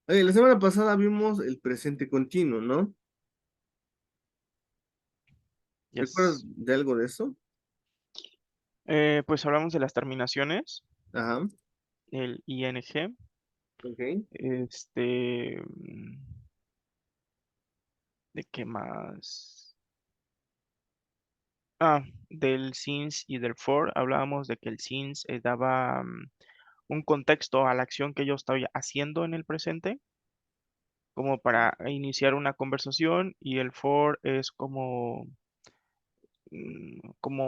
Oye, la semana pasada vimos el presente continuo, ¿no? ¿Te acuerdas Yes. de algo de eso? Pues hablamos de las terminaciones, Ajá, el ing, ok. ¿de qué más? Ah, del since y del for. Hablábamos de que el since daba un contexto a la acción que yo estoy haciendo en el presente, como para iniciar una conversación, y el for es como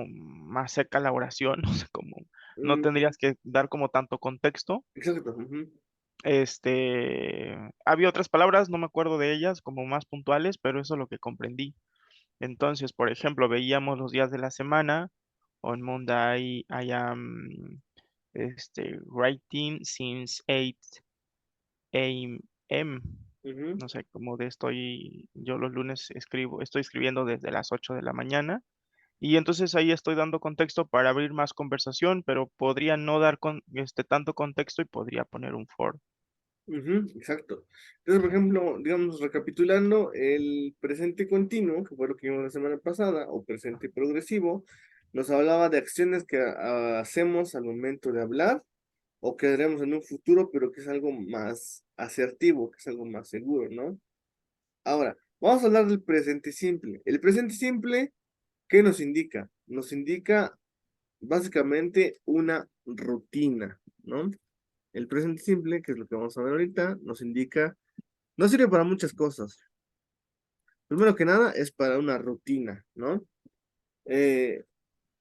más seca la oración, no sé, como no Mm, tendrías que dar como tanto contexto. exacto. Ujú, Había otras palabras, no me acuerdo de ellas, como más puntuales, pero eso es lo que comprendí. Entonces, por ejemplo, veíamos los días de la semana. On Monday, I am writing since 8 a.m. ujú, No sé, como de yo los lunes estoy escribiendo desde las 8 de la mañana. Y entonces ahí estoy dando contexto para abrir más conversación, pero podría no dar tanto contexto y podría poner un for. ujú, exacto. Entonces, por ejemplo, digamos, recapitulando, el presente continuo, que fue lo que vimos la semana pasada, o presente progresivo, nos hablaba de acciones que hacemos al momento de hablar o que haremos en un futuro, pero que es algo más asertivo, que es algo más seguro, ¿no? Ahora, vamos a hablar del presente simple. El presente simple, ¿qué nos indica? Nos indica básicamente una rutina, ¿no? El presente simple, que es lo que vamos a ver ahorita, nos indica, no sirve para muchas cosas. Primero que nada, es para una rutina, ¿no? Eh,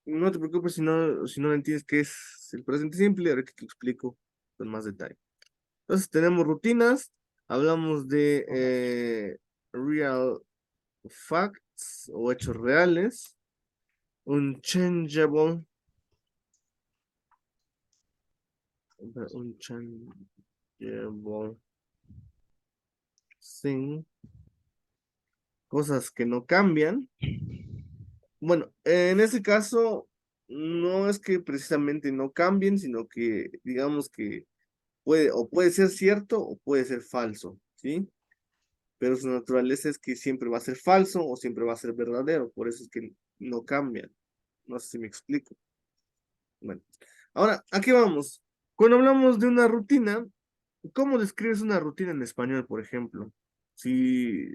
no te preocupes si no entiendes qué es el presente simple, ahorita te explico con más detalle. Entonces, tenemos rutinas, hablamos de real facts o hechos reales, un changeable, un changeable thing, cosas que no cambian. Bueno, en ese caso, no es que precisamente no cambien, sino que digamos que puede ser cierto o puede ser falso, ¿sí? Pero su naturaleza es que siempre va a ser falso o siempre va a ser verdadero, por eso es que no cambian. No sé si me explico. Bueno, ahora, aquí vamos. Cuando hablamos de una rutina, ¿cómo describes una rutina en español, por ejemplo? Si,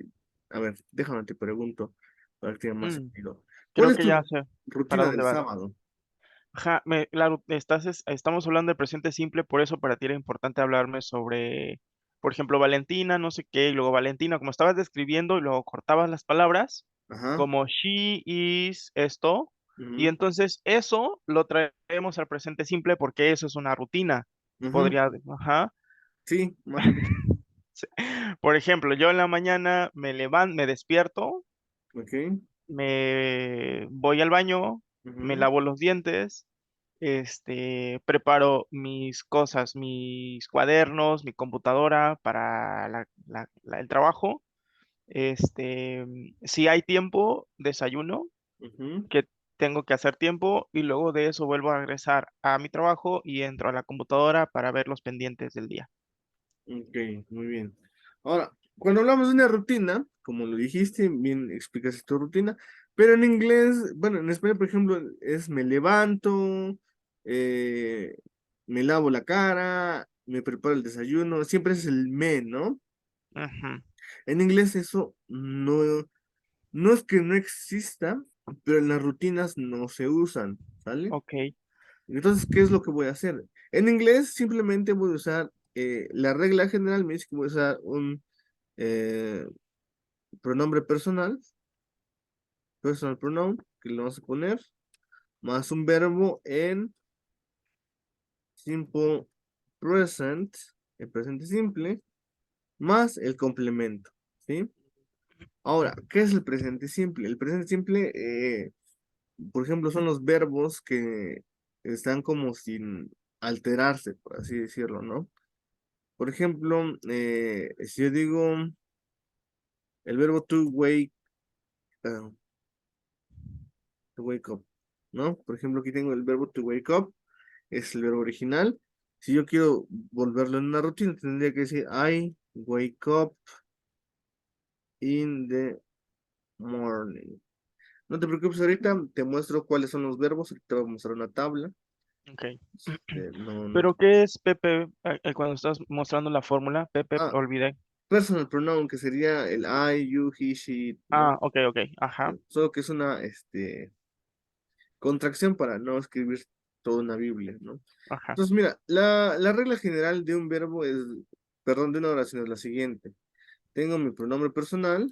a ver, déjame te pregunto para que tenga más Mm, sentido. ¿Cuál Creo es que tu ya sé para rutina dónde del vas. sábado? Ajá, claro, estamos hablando de presente simple, por eso para ti era importante hablarme sobre, por ejemplo, Valentina, no sé qué, y luego Valentina, como estabas describiendo y luego cortabas las palabras, Ajá. como she is esto, y Ujú, entonces eso lo traemos al presente simple porque eso es una rutina. ujú, Podría, ajá. sí, más o menos. Sí. Por ejemplo, yo en la mañana me despierto, Ok. me voy al baño, me Ujú, lavo los dientes, preparo mis cosas, mis cuadernos, mi computadora para el trabajo. Si hay tiempo, desayuno, ujú. que tengo que hacer tiempo, y luego de eso vuelvo a regresar a mi trabajo y entro a la computadora para ver los pendientes del día. Ok, muy bien. Ahora, cuando hablamos de una rutina, como lo dijiste, bien explicas tu rutina, pero en inglés, bueno, en español, por ejemplo, es me levanto, eh, me lavo la cara, me preparo el desayuno, siempre es el me, ¿no? Ujú, En inglés eso no es que no exista, pero en las rutinas no se usan, ¿sale? ok, Entonces, ¿qué es lo que voy a hacer? En inglés simplemente voy a usar, la regla general me dice que voy a usar un eh, pronombre personal, personal pronoun, que le vamos a poner, más un verbo en simple present, el presente simple, más el complemento, ¿sí? Ahora, ¿qué es el presente simple? El presente simple, por ejemplo, son los verbos que están como sin alterarse, por así decirlo, ¿no? Por ejemplo, si yo digo el verbo uh, to wake up, ¿no? Por ejemplo, aquí tengo el verbo to wake up, es el verbo original. Si yo quiero volverlo en una rutina, tendría que decir I Wake up in the morning. No te preocupes, ahorita te muestro cuáles son los verbos. Ahorita te voy a mostrar una tabla. Ok. No. ¿Pero qué es Pepe cuando estás mostrando la fórmula? Pepe, Ah, olvidé. personal pronoun, que sería el I, you, he, she, Ah, ¿no? ok, ok. Ajá, Solo que es una contracción para no escribir toda una Biblia, ¿no? ajá. Entonces, mira, la regla general de un verbo es, perdón, de una oración es la siguiente. Tengo mi pronombre personal,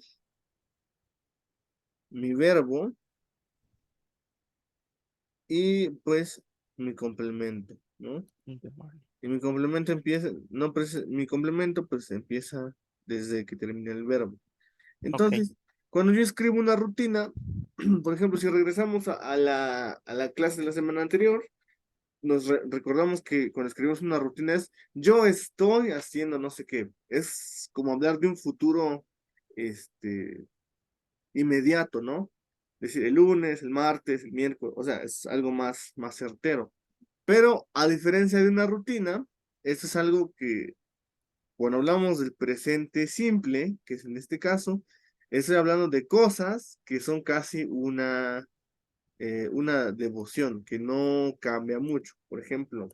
mi verbo y pues mi complemento, ¿no? In the morning. Y mi complemento empieza, no, mi complemento pues empieza desde que termina el verbo. Ok, Entonces, cuando yo escribo una rutina, por ejemplo, si regresamos a la clase de la semana anterior, recordamos que cuando escribimos una rutina es yo estoy haciendo no sé qué. Es como hablar de un futuro este, inmediato, ¿no? Es decir, el lunes, el martes, el miércoles, o sea, es algo más certero. Pero a diferencia de una rutina, esto es algo que cuando hablamos del presente simple, que es en este caso, estoy hablando de cosas que son casi una devoción, que no cambia mucho. Por ejemplo,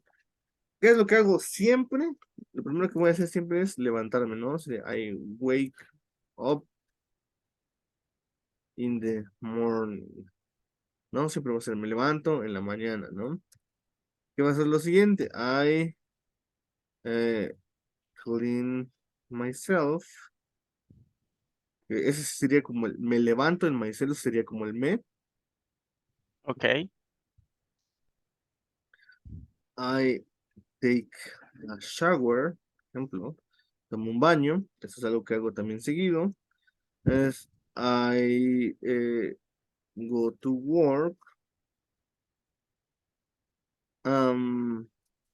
¿qué es lo que hago siempre? Lo primero que voy a hacer siempre es levantarme, ¿no? O sea, I wake up in the morning, ¿no? Siempre va a ser me levanto en la mañana, ¿no? ¿Qué va a ser lo siguiente? I eh, clean myself. Ese sería como el me levanto, el myself sería como el me. ok, I take a shower, por ejemplo, tomo un baño, eso es algo que hago también seguido. Es I go to work.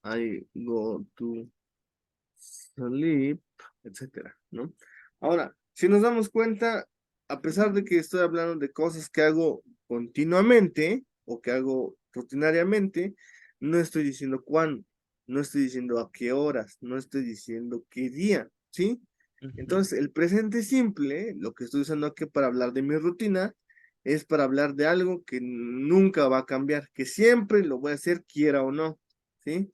I go to sleep, etcétera, ¿no? Ahora, si nos damos cuenta, a pesar de que estoy hablando de cosas que hago continuamente o que hago rutinariamente, no estoy diciendo cuándo, no estoy diciendo a qué horas, no estoy diciendo qué día, ¿sí? ujú, Entonces, el presente simple, lo que estoy usando aquí para hablar de mi rutina, es para hablar de algo que nunca va a cambiar, que siempre lo voy a hacer, quiera o no, ¿sí?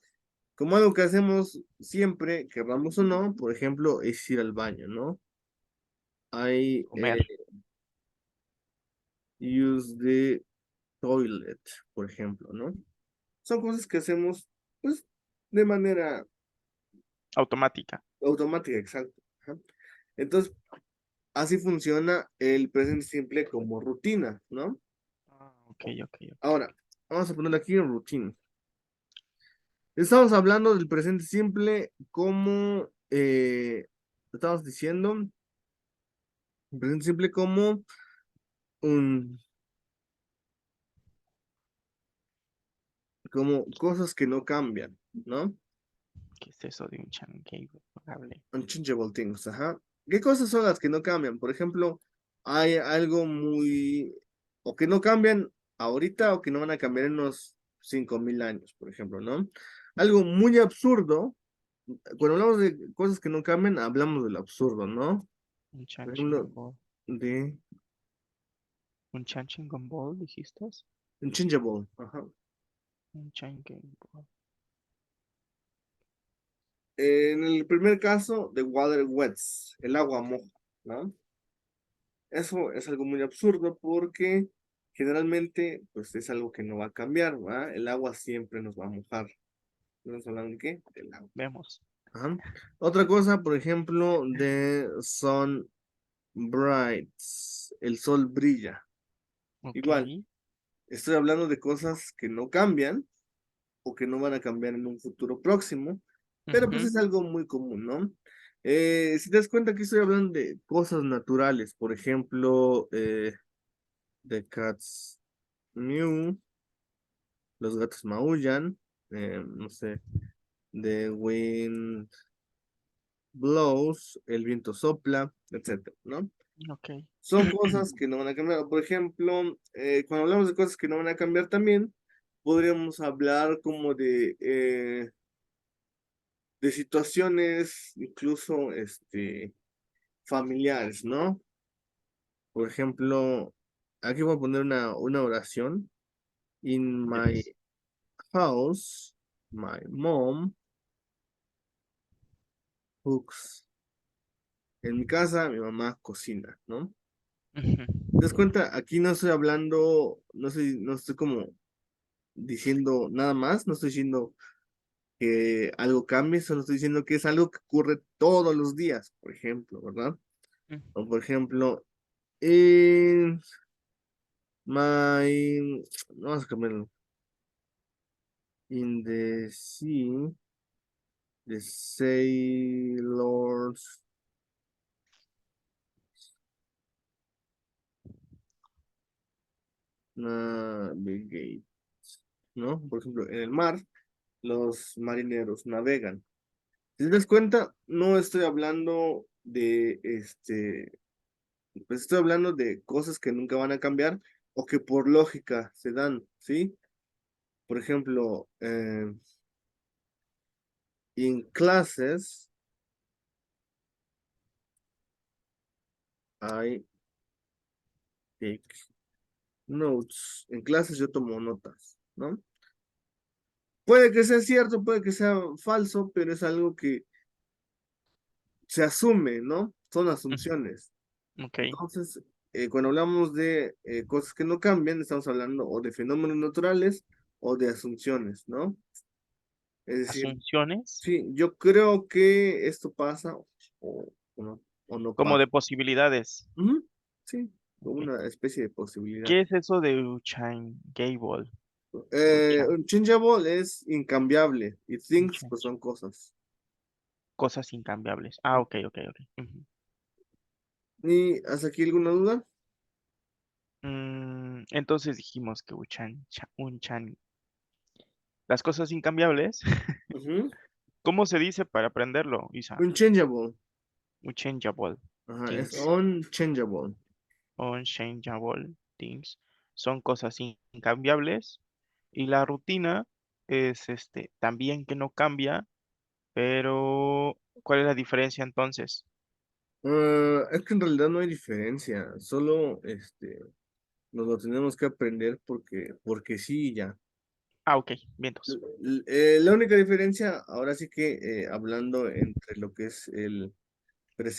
Como algo que hacemos siempre, queramos o no, por ejemplo, es ir al baño, ¿no? I comer, use the toilet, por ejemplo, ¿no? Son cosas que hacemos, pues, de manera automática. automática, exacto. Ajá. Entonces, así funciona el presente simple como rutina, ¿no? Ah, ok, ok, ok. Ahora, vamos a ponerle aquí en routine. Estamos hablando del presente simple como, estamos diciendo, el presente simple como un como cosas que no cambian, ¿no? ¿Qué es eso de un changeable? Unchangeable things, ajá. ¿Qué cosas son las que no cambian? Por ejemplo, hay algo o que no cambian ahorita o que no van a cambiar en unos 5000 años, por ejemplo, ¿no? Algo muy absurdo. Cuando hablamos de cosas que no cambian, hablamos del absurdo, ¿no? Un Por chanching ejemplo, ball. de Un chanching ball, dijiste. unchangeable, ajá. Un chanching ball. En el primer caso, the water wets, el agua moja, ¿no? Eso es algo muy absurdo porque generalmente pues es algo que no va a cambiar, ¿va? El agua siempre nos va a mojar. ¿Estamos hablando de qué? Del agua. Vemos. Ajá. Otra cosa, por ejemplo, de sun brights, el sol brilla. Ok. Igual, estoy hablando de cosas que no cambian o que no van a cambiar en un futuro próximo, pero pues Ujú, es algo muy común, ¿no? Si te das cuenta que estoy hablando de cosas naturales, por ejemplo, the cats mew, los gatos maullan, no sé, the wind blows, el viento sopla, etcétera, ¿no? ok. Son cosas que no van a cambiar. Por ejemplo, cuando hablamos de cosas que no van a cambiar también, podríamos hablar como de de situaciones incluso familiares, ¿no? Por ejemplo, aquí voy a poner una oración. In my Yes. house, my mom cooks. En mi casa, mi mamá cocina, ¿no? Ujú, ¿Te das cuenta? Aquí no estoy hablando, no estoy como diciendo nada más, no estoy diciendo que algo cambie, solo estoy diciendo que es algo que ocurre todos los días, por ejemplo, ¿verdad? ujú, O por ejemplo, in my, no vamos a cambiarlo, in the sea, the sailors navigate, ¿no? Por ejemplo, en el mar, los marineros navegan. Si te das cuenta, no estoy hablando de pues estoy hablando de cosas que nunca van a cambiar o que por lógica se dan, ¿sí? Por ejemplo, in classes, I take notes. En clases yo tomo notas, ¿no? Puede que sea cierto, puede que sea falso, pero es algo que se asume, ¿no? Son ujú. asunciones. Ok, Entonces, cuando hablamos de cosas que no cambian, estamos hablando o de fenómenos naturales o de asunciones, ¿no? Es decir, asunciones sí, yo creo que esto pasa o no como pasa. de posibilidades. Ujú, sí, como Ok. una especie de posibilidad. ¿Qué es eso de Unchangeable? Uchan, Unchangeable es incambiable y things pues unchange- son cosas. cosas incambiables. Ah, ok, ok, ok. Ujú. ¿Y hasta aquí alguna duda? Entonces dijimos que las cosas incambiables, Ujú. ¿cómo se dice para aprenderlo, Isa? Unchangeable. Unchangeable Ajá, es things, unchangeable. unchangeable things, son cosas incambiables. Y la rutina es también que no cambia, pero ¿cuál es la diferencia entonces? Es que en realidad no hay diferencia, solo nos lo tenemos que aprender porque sí y ya. Ah, ok, vientos. La única diferencia, ahora sí que hablando entre lo que es el presente